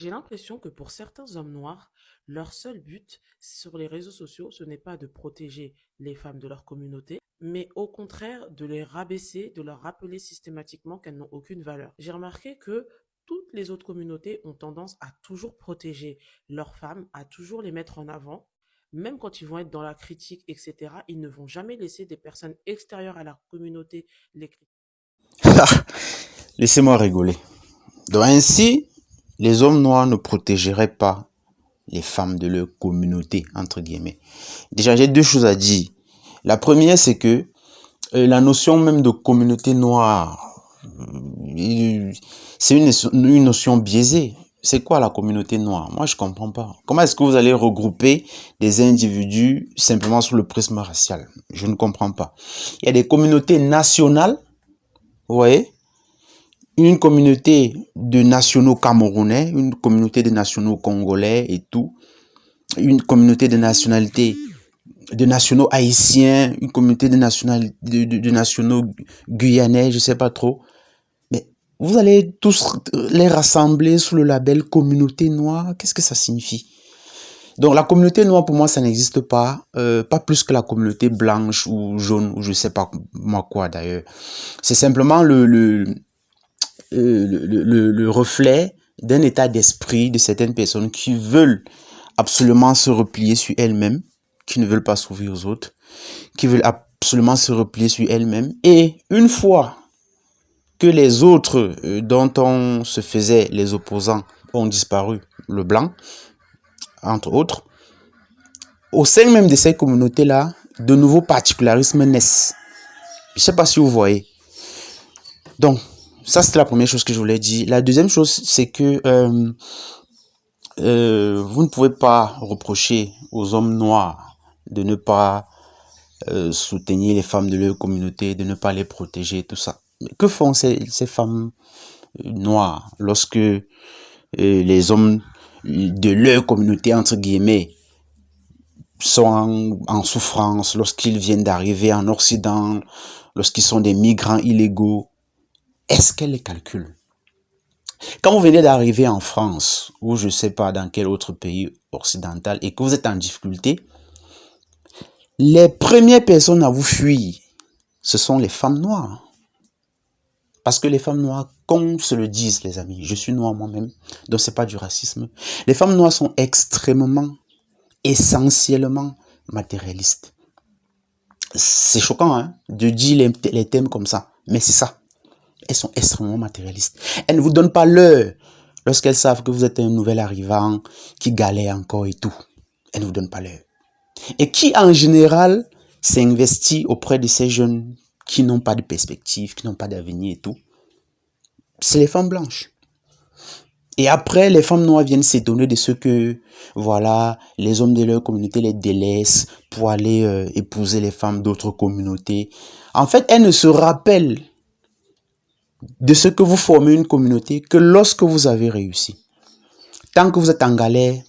J'ai l'impression que pour certains hommes noirs, leur seul but sur les réseaux sociaux, ce n'est pas de protéger les femmes de leur communauté, mais au contraire de les rabaisser, de leur rappeler systématiquement qu'elles n'ont aucune valeur. J'ai remarqué que toutes les autres communautés ont tendance à toujours protéger leurs femmes, à toujours les mettre en avant. Même quand ils vont être dans la critique, etc., ils ne vont jamais laisser des personnes extérieures à la communauté les critiquer. Laissez-moi rigoler. Donc ainsi, les hommes noirs ne protégeraient pas les femmes de leur communauté, entre guillemets. Déjà, j'ai deux choses à dire. La première, c'est que la notion même de communauté noire, c'est une notion biaisée. C'est quoi la communauté noire? Moi, je comprends pas. Comment est-ce que vous allez regrouper des individus simplement sous le prisme racial? Je ne comprends pas. Il y a des communautés nationales, vous voyez, une communauté de nationaux camerounais, une communauté de nationaux congolais et tout, une communauté de nationalités, de nationaux haïtiens, une communauté de nationaux guyanais, je sais pas trop. Mais vous allez tous les rassembler sous le label communauté noire. Qu'est-ce que ça signifie? Donc la communauté noire pour moi ça n'existe pas, pas plus que la communauté blanche ou jaune ou je sais pas moi quoi d'ailleurs. C'est simplement le reflet d'un état d'esprit de certaines personnes qui veulent absolument se replier sur elles-mêmes, qui ne veulent pas s'ouvrir aux autres, qui veulent absolument se replier sur elles-mêmes. Et une fois que les autres dont on se faisait les opposants ont disparu, le blanc, entre autres, au sein même de ces communautés-là, de nouveaux particularismes naissent. Je ne sais pas si vous voyez. Donc, ça c'était la première chose que je voulais dire. La deuxième chose, c'est que vous ne pouvez pas reprocher aux hommes noirs de ne pas soutenir les femmes de leur communauté, de ne pas les protéger, tout ça. Mais que font ces femmes noires lorsque les hommes de leur communauté, entre guillemets, sont en souffrance, lorsqu'ils viennent d'arriver en Occident, lorsqu'ils sont des migrants illégaux? Est-ce qu'elles les calculent? Quand vous venez d'arriver en France, ou je ne sais pas dans quel autre pays occidental, et que vous êtes en difficulté, les premières personnes à vous fuir, ce sont les femmes noires. Parce que les femmes noires, qu'on se le dise les amis, je suis noir moi-même, donc c'est pas du racisme. Les femmes noires sont extrêmement, essentiellement matérialistes. C'est choquant hein, de dire les thèmes comme ça, mais c'est ça. Elles sont extrêmement matérialistes. Elles ne vous donnent pas l'heure lorsqu'elles savent que vous êtes un nouvel arrivant qui galère encore et tout. Elles ne vous donnent pas l'heure. Et qui, en général, s'investit auprès de ces jeunes qui n'ont pas de perspective, qui n'ont pas d'avenir et tout? C'est les femmes blanches. Et après, les femmes noires viennent s'étonner de ce que, voilà, les hommes de leur communauté les délaissent pour aller épouser les femmes d'autres communautés. En fait, elles ne se rappellent de ce que vous formez une communauté que lorsque vous avez réussi. Tant que vous êtes en galère,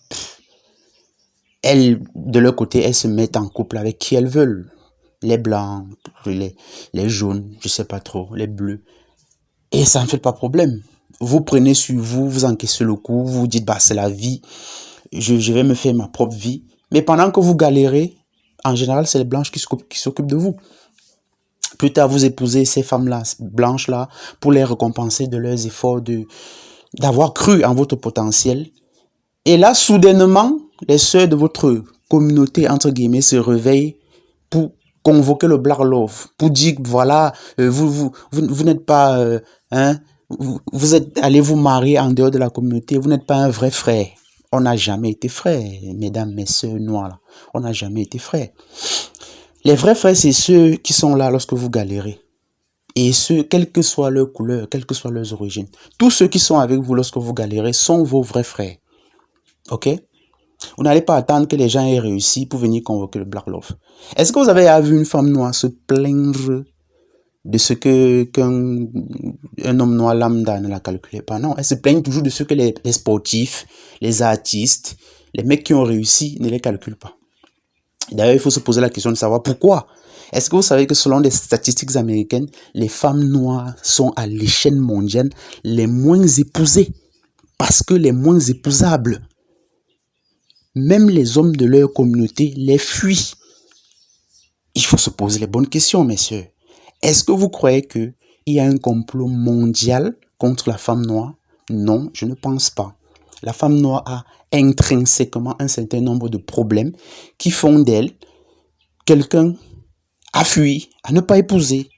elles, de leur côté, elles se mettent en couple avec qui elles veulent. Les blancs, les jaunes, je sais pas trop, les bleus. Et ça ne fait pas problème. Vous prenez sur vous, vous encaissez le coup, vous dites, bah, c'est la vie, je vais me faire ma propre vie. Mais pendant que vous galérez, en général, c'est les blanches qui s'occupent de vous. Plus tard, vous épousez ces femmes-là, blanches-là, pour les récompenser de leurs efforts d'avoir cru en votre potentiel. Et là, soudainement, les sœurs de votre communauté, entre guillemets, se réveillent pour convoquer le Black Love, pour dire que voilà, vous n'êtes pas, hein, vous êtes allé vous marier en dehors de la communauté, vous n'êtes pas un vrai frère. On n'a jamais été frères, mesdames, mes sœurs noires, là. On n'a jamais été frères. Les vrais frères, c'est ceux qui sont là lorsque vous galérez. Et ceux, quelle que soit leur couleur, quelles que soient leurs origines. Tous ceux qui sont avec vous lorsque vous galérez sont vos vrais frères. Ok? Vous n'allez pas attendre que les gens aient réussi pour venir convoquer le Black Love. Est-ce que vous avez vu une femme noire se plaindre de ce qu'un homme noir lambda ne la calculait pas? Non, elle se plaigne toujours de ce que les sportifs, les artistes, les mecs qui ont réussi ne les calculent pas. D'ailleurs, il faut se poser la question de savoir pourquoi. Est-ce que vous savez que selon les statistiques américaines, les femmes noires sont à l'échelle mondiale les moins épousées? parce que les moins épousables, même les hommes de leur communauté les fuient. Il faut se poser les bonnes questions, messieurs. Est-ce que vous croyez qu'il y a un complot mondial contre la femme noire? Non, je ne pense pas. La femme noire a intrinsèquement un certain nombre de problèmes qui font d'elle quelqu'un à fuir, à ne pas épouser.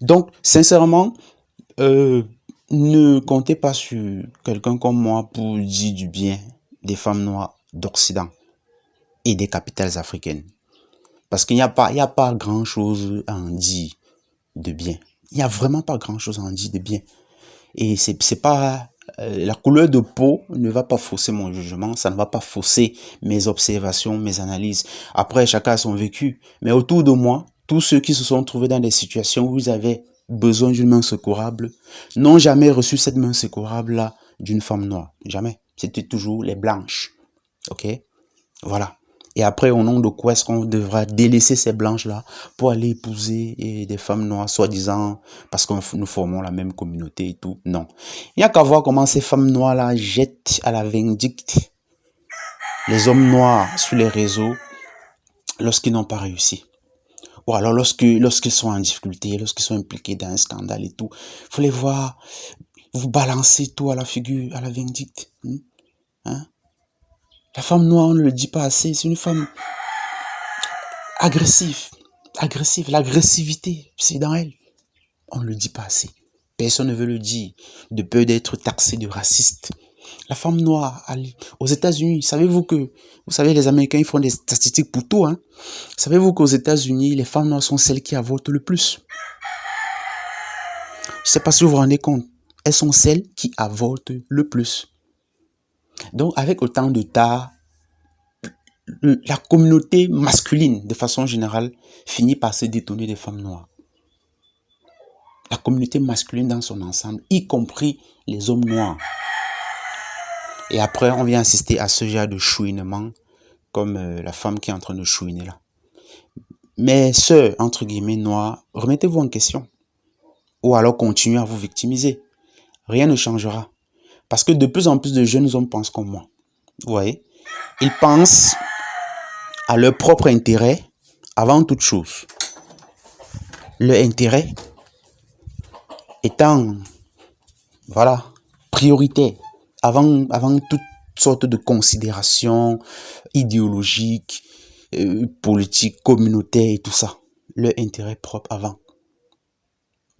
Donc, sincèrement, ne comptez pas sur quelqu'un comme moi pour dire du bien des femmes noires d'Occident et des capitales africaines. Parce qu'il n'y a pas grand-chose à en dire de bien. Il n'y a vraiment pas grand-chose à en dire de bien. Et c'est pas... la couleur de peau ne va pas fausser mon jugement, ça ne va pas fausser mes observations, mes analyses. Après, chacun a son vécu. Mais autour de moi, tous ceux qui se sont trouvés dans des situations où ils avaient besoin d'une main secourable n'ont jamais reçu cette main secourable-là d'une femme noire. Jamais. C'était toujours les blanches. Ok? Voilà. Et après, au nom de quoi est-ce qu'on devra délaisser ces blanches-là pour aller épouser des femmes noires, soi-disant, parce que nous formons la même communauté et tout? Non. Il n'y a qu'à voir comment ces femmes noires-là jettent à la vindicte les hommes noirs sur les réseaux lorsqu'ils n'ont pas réussi. Ou alors lorsqu'ils sont en difficulté, lorsqu'ils sont impliqués dans un scandale et tout. Il faut les voir, vous balancer tout à la figure, à la vindicte. Hein? La femme noire, on ne le dit pas assez, c'est une femme agressive. L'agressivité, c'est dans elle. On ne le dit pas assez. Personne ne veut le dire, de peur d'être taxé de raciste. La femme noire, aux États-Unis, vous savez, les Américains, ils font des statistiques pour tout, hein. Savez-vous qu'aux États-Unis, les femmes noires sont celles qui avortent le plus? Je ne sais pas si vous vous rendez compte. Elles sont celles qui avortent le plus. Donc, avec autant de tas, la communauté masculine, de façon générale, finit par se détourner des femmes noires. La communauté masculine dans son ensemble, y compris les hommes noirs. Et après, on vient assister à ce genre de chouinement, comme la femme qui est en train de chouiner là. Mais sœurs, entre guillemets, noires, remettez-vous en question. Ou alors continuez à vous victimiser. Rien ne changera. Parce que de plus en plus de jeunes hommes pensent comme moi. Vous voyez? Ils pensent à leur propre intérêt avant toute chose. Leur intérêt étant, voilà, prioritaire avant toute sorte de considération idéologique, politique, communautaire et tout ça. Leur intérêt propre avant.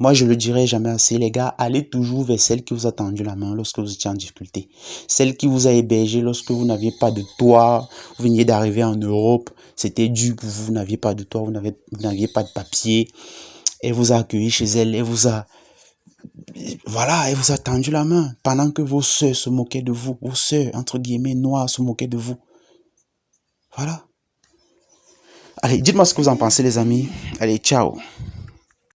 Moi, je le dirai jamais assez, les gars, allez toujours vers celle qui vous a tendu la main lorsque vous étiez en difficulté. Celle qui vous a hébergé lorsque vous n'aviez pas de toit, vous veniez d'arriver en Europe, c'était dur pour vous, vous n'aviez pas de toit, vous n'aviez pas de papier. Elle vous a accueilli chez elle, elle vous a tendu la main pendant que vos sœurs se moquaient de vous, vos sœurs, entre guillemets, noires se moquaient de vous. Voilà. Allez, dites-moi ce que vous en pensez, les amis. Allez, ciao.